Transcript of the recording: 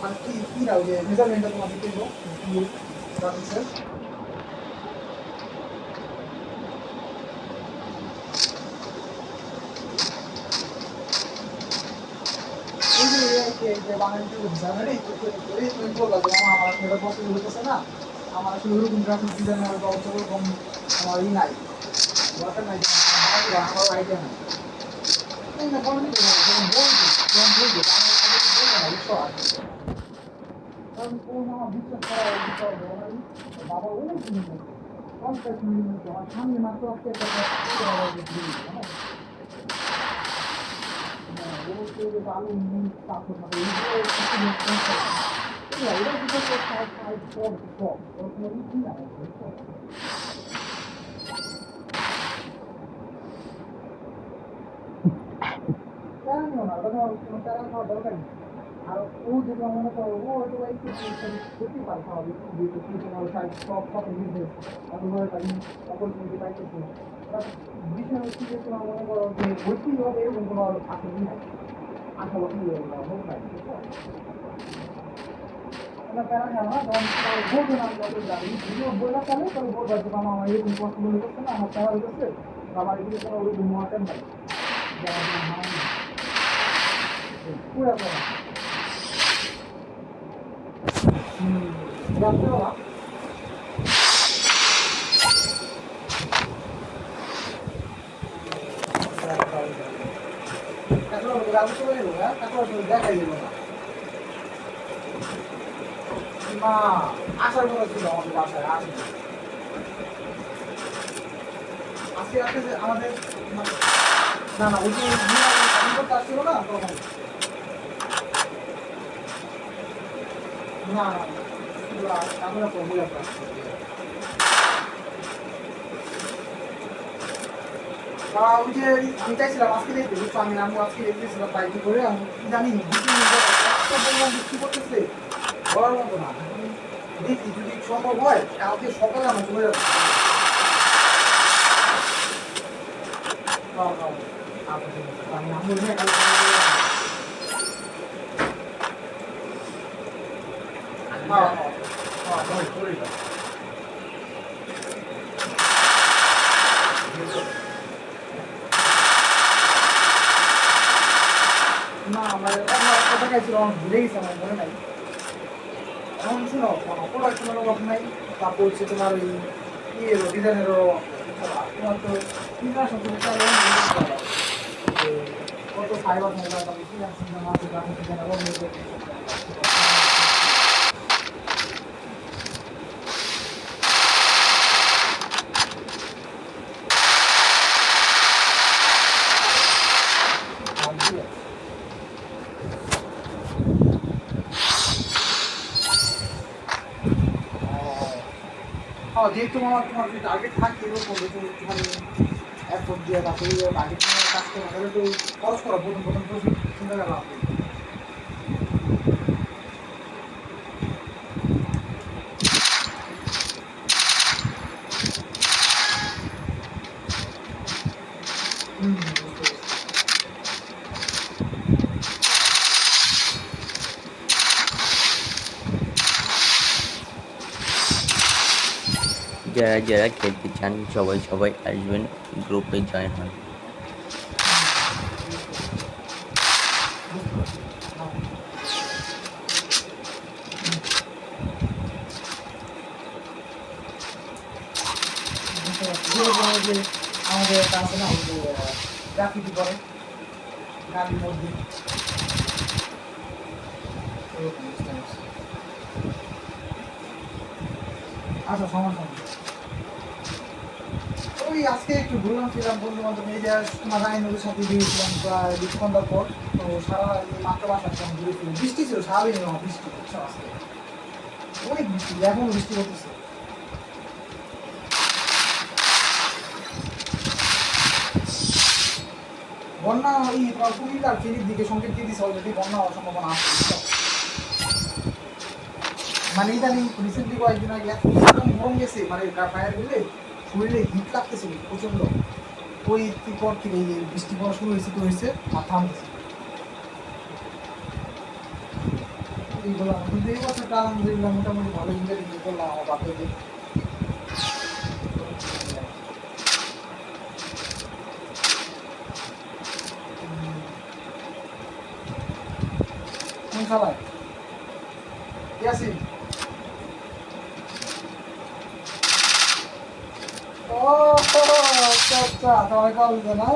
মানে কি না ওই যে মেজারমেন্টটা তোমাকে দেবো রাখছে আমার আসলে ওরকম গ্রাফিক ডিজাইনার বা ওরকম আমার ই নাই দরকার নাই আমার আইডিয়া নাই না বলতে বলবো কারণ কোন আমার বিশ্বাস করা বাবা অনেক জিনিস পঞ্চাশ মিনিট আমার সামনে মাত্র একটা আলু পাথর এটা কিন্তু তারা খাওয়া দরকার নেই আর ও যদি মনে করো ও হয়তো একটু ক্ষতি পায় স্বাভাবিক সব কত বিজনেস অপরচুনিটি পাইতেছে বিষয় হচ্ছে যে তোমার মনে করো যে ভর্তি হবে এরকম কোনো আশা নাই আশা বছর হোক নাই প্যারা খাওয়া না তখন বলবে না আমি যাবি যদিও বললে তাহলে তবে বলবো যে মামা আমার এরকম কষ্ট মনে করছে না আমার প্যারা হয়ে গেছে আমার এগুলো কোনো ওরকম মোয়াটেন নাই যারা পুরা প্যারা রাত্রেবেলা দেখাই দিল না আসার কথা ছিল আমাদের বাসায় আসবে আজকে রাতে আমাদের না না ওই যে আসছিল না তখন না আমরা প্রবলেম ওই যে আমি চাইছিলাম আজকে দেখতে বুঝছো আমি নামবো আজকে দেখতেছিলাম বাইকে করে আমি জানি বৃষ্টি করতেছে বলার মতো না দেখি যদি সম্ভব হয় কালকে সকালে আমার চলে যাবে আমি নামবো না না আমার কথা খাইছিল আমার ভুলে গেছে আমার মনে নাই এখন শুনো প্রোডাকশনের অভাব নাই তারপর হচ্ছে তোমার ওই ইয়েরও ডিজাইনেরও তোমার তো ইন্টারন্যাশনাল তুমি চাইলে কত ফাইবার ফাইবার তারপর ফ্রিল্যান্সিং মাসে গ্রাফিক ডিজাইনার যেহেতু আমার তোমার যদি টার্গেট থাকে এরকম একটুখানি এফোর্ট দিয়ে তারপরে টার্গেট নিয়ে কাজ করা তাহলে তো খরচ করা প্রথম প্রফিট চিন্তা করা লাভ যারা যারা খেলতে চান সবাই সবাই আসবেন গ্রুপে জয়েন হন আমাদের কাছে না গ্রাফিটি করে গাড়ির মধ্যে আচ্ছা সমস্যা ওই আজকে একটু ঘুরলাম ছিলাম বন্ধু বান্ধব এই যে তোমার রায়নুরের সাথে গিয়েছিলাম প্রায় ২০ ঘন্টার পর তো সারা মাত্র বাসার ঘুরেছিলাম বৃষ্টি ছিল স্বাভাবিক বৃষ্টি বুঝছো আজকে অনেক বৃষ্টি এখন বৃষ্টি করতেছে বন্যা এই কুমিল্লার ফেরির দিকে সংকেত দিয়ে দিচ্ছে অলরেডি বন্যা হওয়ার সম্ভাবনা আছে মানে ইদানিং রিসেন্টলি কয়েকদিন আগে গরম গেছে মানে ফায়ার গেলে শরীরে হিট লাগতেছিল প্রচন্ড ওই পর থেকে এই বৃষ্টি পড়া শুরু হয়েছে তো হয়েছে আর থামতেছে এইগুলো কিন্তু এই বছরটা আলহামদুলিল্লাহ মোটামুটি ভালো ইংরেজি করলাম আমার বাপে দিয়ে। কোন খাবার ইয়াসিন ও আচ্ছা আচ্ছা তোমার কল না